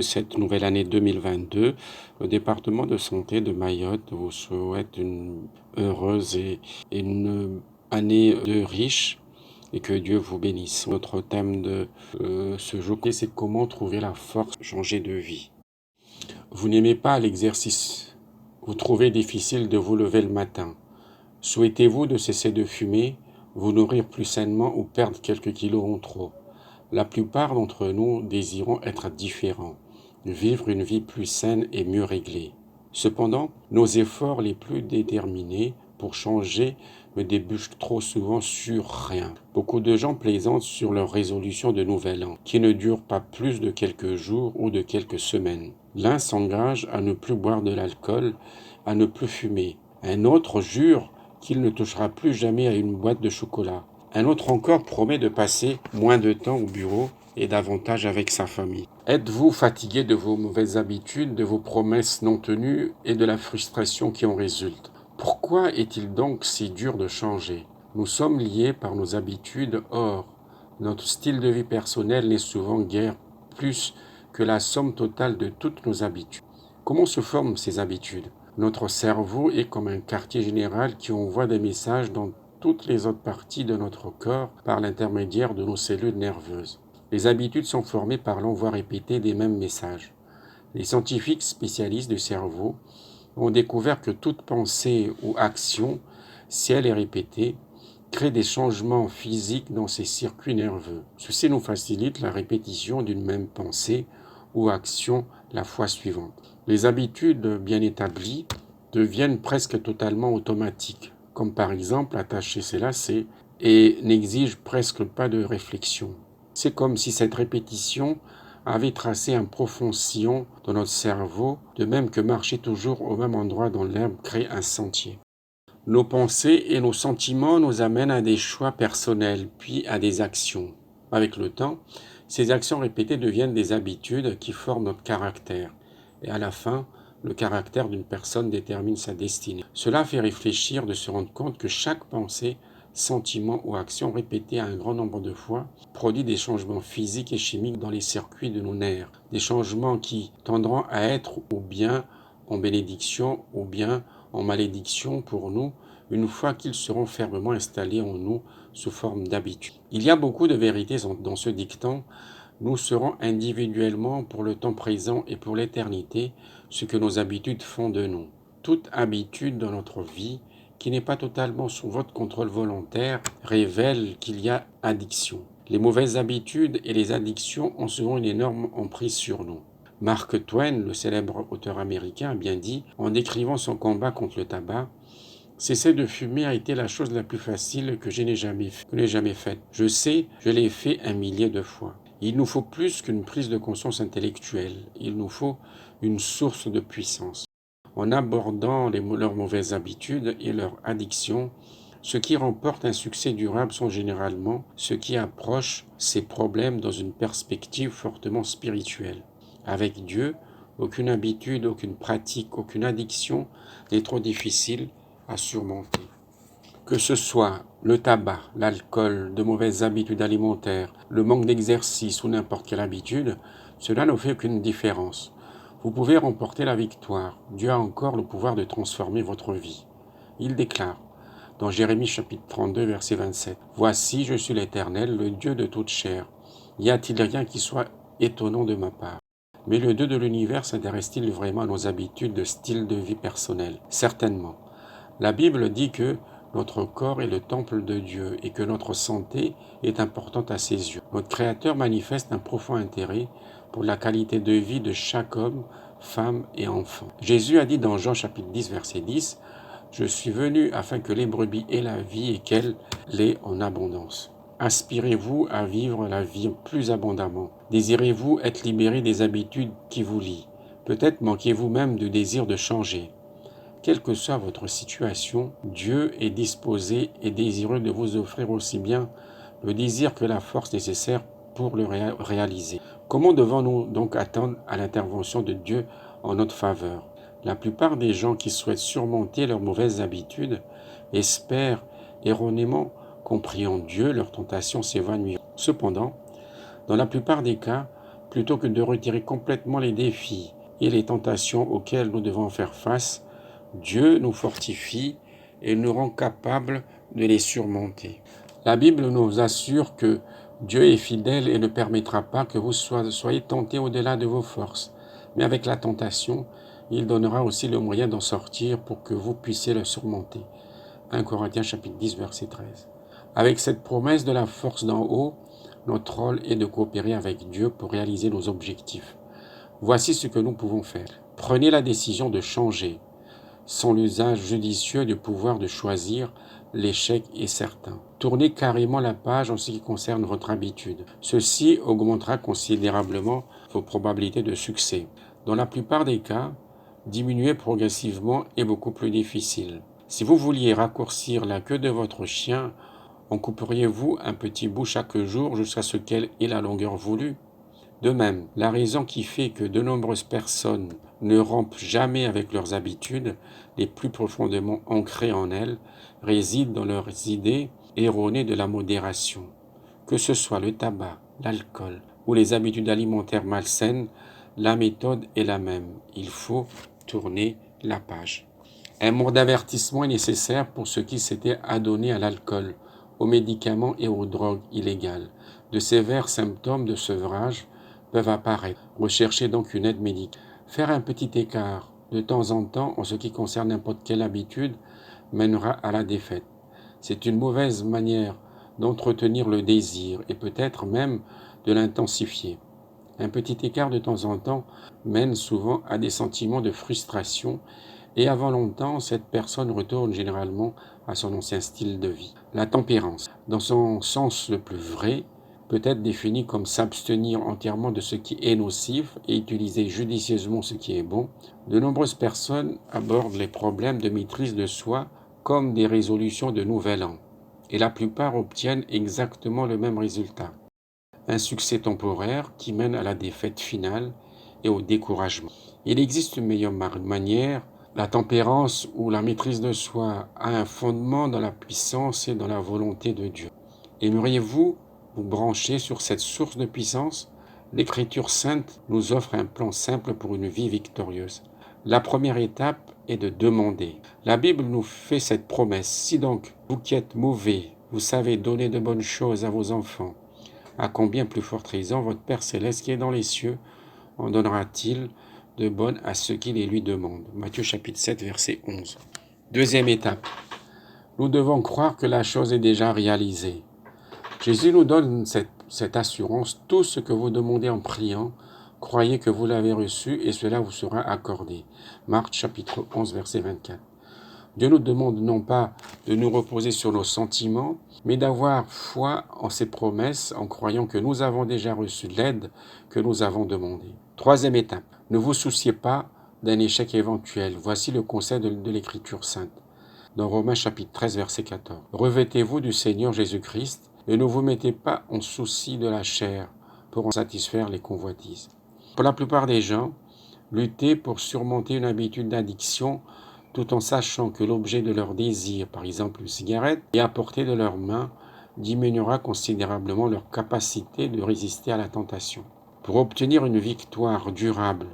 Cette nouvelle année 2022, le département de santé de Mayotte vous souhaite une heureuse et une année de riche et que Dieu vous bénisse. Notre thème de ce jour, c'est comment trouver la force de changer de vie. Vous n'aimez pas l'exercice. Vous trouvez difficile de vous lever le matin. Souhaitez-vous de cesser de fumer, vous nourrir plus sainement ou perdre quelques kilos en trop? La plupart d'entre nous désirons être différents, vivre une vie plus saine et mieux réglée. Cependant, nos efforts les plus déterminés pour changer ne débouchent trop souvent sur rien. Beaucoup de gens plaisantent sur leurs résolutions de nouvel an, qui ne durent pas plus de quelques jours ou de quelques semaines. L'un s'engage à ne plus boire de l'alcool, à ne plus fumer. Un autre jure qu'il ne touchera plus jamais à une boîte de chocolat. Un autre encore promet de passer moins de temps au bureau et davantage avec sa famille. Êtes-vous fatigué de vos mauvaises habitudes, de vos promesses non tenues et de la frustration qui en résulte? Pourquoi est-il donc si dur de changer? Nous sommes liés par nos habitudes, or, notre style de vie personnel n'est souvent guère plus que la somme totale de toutes nos habitudes. Comment se forment ces habitudes? Notre cerveau est comme un quartier général qui envoie des messages dans toutes les autres parties de notre corps par l'intermédiaire de nos cellules nerveuses. Les habitudes sont formées par l'envoi répété des mêmes messages. Les scientifiques spécialistes du cerveau ont découvert que toute pensée ou action, si elle est répétée, crée des changements physiques dans ces circuits nerveux. Ceci nous facilite la répétition d'une même pensée ou action la fois suivante. Les habitudes bien établies deviennent presque totalement automatiques, comme par exemple attacher ses lacets, et n'exigent presque pas de réflexion. C'est comme si cette répétition avait tracé un profond sillon dans notre cerveau, de même que marcher toujours au même endroit dans l'herbe crée un sentier. Nos pensées et nos sentiments nous amènent à des choix personnels, puis à des actions. Avec le temps, ces actions répétées deviennent des habitudes qui forment notre caractère. Et à la fin, le caractère d'une personne détermine sa destinée. Cela fait réfléchir de se rendre compte que chaque pensée, sentiment ou action répétée un grand nombre de fois produit des changements physiques et chimiques dans les circuits de nos nerfs. Des changements qui tendront à être ou bien en bénédiction ou bien en malédiction pour nous une fois qu'ils seront fermement installés en nous sous forme d'habitude. Il y a beaucoup de vérités dans ce dicton. Nous serons individuellement pour le temps présent et pour l'éternité ce que nos habitudes font de nous. Toute habitude dans notre vie qui n'est pas totalement sous votre contrôle volontaire révèle qu'il y a addiction. Les mauvaises habitudes et les addictions ont souvent une énorme emprise sur nous. Mark Twain, le célèbre auteur américain, a bien dit, en décrivant son combat contre le tabac, « Cesser de fumer a été la chose la plus facile que je n'ai jamais faite. Je sais, je l'ai fait 1 millier de fois. Il nous faut plus qu'une prise de conscience intellectuelle, il nous faut une source de puissance. » En abordant leurs mauvaises habitudes et leurs addictions, ceux qui remportent un succès durable sont généralement ceux qui approchent ces problèmes dans une perspective fortement spirituelle. Avec Dieu, aucune habitude, aucune pratique, aucune addiction n'est trop difficile à surmonter. Que ce soit le tabac, l'alcool, de mauvaises habitudes alimentaires, le manque d'exercice ou n'importe quelle habitude, cela ne fait aucune différence. Vous pouvez remporter la victoire. Dieu a encore le pouvoir de transformer votre vie. Il déclare dans Jérémie chapitre 32, verset 27, « Voici, je suis l'Éternel, le Dieu de toute chair. Y a-t-il rien qui soit étonnant de ma part ?» Mais le Dieu de l'univers s'intéresse-t-il vraiment à nos habitudes de style de vie personnel? Certainement. La Bible dit que notre corps est le temple de Dieu et que notre santé est importante à ses yeux. Notre Créateur manifeste un profond intérêt pour la qualité de vie de chaque homme, femme et enfant. Jésus a dit dans Jean chapitre 10, verset 10, « Je suis venu afin que les brebis aient la vie et qu'elle l'ait en abondance. » Aspirez-vous à vivre la vie plus abondamment? Désirez-vous être libéré des habitudes qui vous lient? Peut-être manquez-vous même du désir de changer. Quelle que soit votre situation, Dieu est disposé et désireux de vous offrir aussi bien le désir que la force nécessaire pour le réaliser. Comment devons-nous donc attendre à l'intervention de Dieu en notre faveur? La plupart des gens qui souhaitent surmonter leurs mauvaises habitudes espèrent erronément qu'en priant Dieu, leurs tentations s'évanouiront. Cependant, dans la plupart des cas, Plutôt que de retirer complètement les défis et les tentations auxquelles nous devons faire face, Dieu nous fortifie et nous rend capables de les surmonter. La Bible nous assure que Dieu est fidèle et ne permettra pas que vous soyez tentés au-delà de vos forces. Mais avec la tentation, il donnera aussi le moyen d'en sortir pour que vous puissiez le surmonter. 1 Corinthiens chapitre 10, verset 13. Avec cette promesse de la force d'en haut, notre rôle est de coopérer avec Dieu pour réaliser nos objectifs. Voici ce que nous pouvons faire. Prenez la décision de changer. Sans l'usage judicieux du pouvoir de choisir, l'échec est certain. Tournez carrément la page en ce qui concerne votre habitude. Ceci augmentera considérablement vos probabilités de succès. Dans la plupart des cas, diminuer progressivement est beaucoup plus difficile. Si vous vouliez raccourcir la queue de votre chien, en couperiez-vous un petit bout chaque jour jusqu'à ce qu'elle ait la longueur voulue? De même, la raison qui fait que de nombreuses personnes ne rompent jamais avec leurs habitudes les plus profondément ancrées en elles réside dans leurs idées erronées de la modération. Que ce soit le tabac, l'alcool ou les habitudes alimentaires malsaines, la méthode est la même. Il faut tourner la page. Un mot d'avertissement est nécessaire pour ceux qui s'étaient adonnés à l'alcool, aux médicaments et aux drogues illégales. De sévères symptômes de sevrage peuvent apparaître. Recherchez donc une aide médicale. Faire un petit écart de temps en temps en ce qui concerne n'importe quelle habitude mènera à la défaite. C'est une mauvaise manière d'entretenir le désir et peut-être même de l'intensifier. Un petit écart de temps en temps mène souvent à des sentiments de frustration et avant longtemps, cette personne retourne généralement à son ancien style de vie. La tempérance, dans son sens le plus vrai, peut être définie comme s'abstenir entièrement de ce qui est nocif et utiliser judicieusement ce qui est bon. De nombreuses personnes abordent les problèmes de maîtrise de soi comme des résolutions de nouvel an, et la plupart obtiennent exactement le même résultat. Un succès temporaire qui mène à la défaite finale et au découragement. Il existe une meilleure manière. La tempérance ou la maîtrise de soi a un fondement dans la puissance et dans la volonté de Dieu. Aimeriez-vous vous brancher sur cette source de puissance? L'Écriture sainte nous offre un plan simple pour une vie victorieuse. La première étape est de demander. La Bible nous fait cette promesse. Si donc, vous qui êtes mauvais, vous savez donner de bonnes choses à vos enfants, à combien plus forte raison votre Père céleste qui est dans les cieux en donnera-t-il de bonnes à ceux qui les lui demandent. Matthieu chapitre 7, verset 11. Deuxième étape. Nous devons croire que la chose est déjà réalisée. Jésus nous donne cette assurance. Tout ce que vous demandez en priant, croyez que vous l'avez reçu et cela vous sera accordé. Marc chapitre 11, verset 24. Dieu nous demande non pas de nous reposer sur nos sentiments, mais d'avoir foi en ses promesses en croyant que nous avons déjà reçu l'aide que nous avons demandée. Troisième étape, ne vous souciez pas d'un échec éventuel. Voici le conseil de l'Écriture sainte. Dans Romains chapitre 13, verset 14. Revêtez-vous du Seigneur Jésus-Christ et ne vous mettez pas en souci de la chair pour en satisfaire les convoitises. Pour la plupart des gens, lutter pour surmonter une habitude d'addiction tout en sachant que l'objet de leur désir, par exemple une cigarette, est à portée de leurs mains, diminuera considérablement leur capacité de résister à la tentation. Pour obtenir une victoire durable,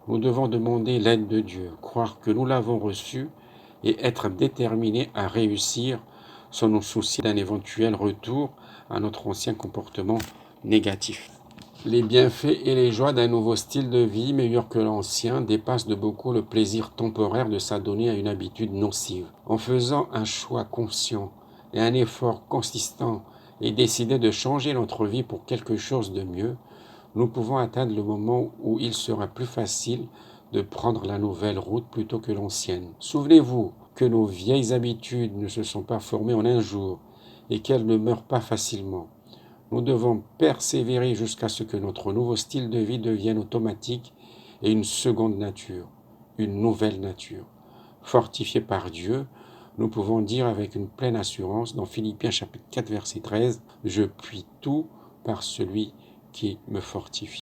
nous devons demander l'aide de Dieu, croire que nous l'avons reçue et être déterminés à réussir sans nous soucier d'un éventuel retour à notre ancien comportement négatif. Les bienfaits et les joies d'un nouveau style de vie meilleur que l'ancien dépassent de beaucoup le plaisir temporaire de s'adonner à une habitude nocive. En faisant un choix conscient et un effort consistant et décider de changer notre vie pour quelque chose de mieux, nous pouvons atteindre le moment où il sera plus facile de prendre la nouvelle route plutôt que l'ancienne. Souvenez-vous que nos vieilles habitudes ne se sont pas formées en un jour et qu'elles ne meurent pas facilement. Nous devons persévérer jusqu'à ce que notre nouveau style de vie devienne automatique et une seconde nature, une nouvelle nature. Fortifiés par Dieu, nous pouvons dire avec une pleine assurance dans Philippiens chapitre 4 verset 13, « Je puis tout par celui qui me fortifie ».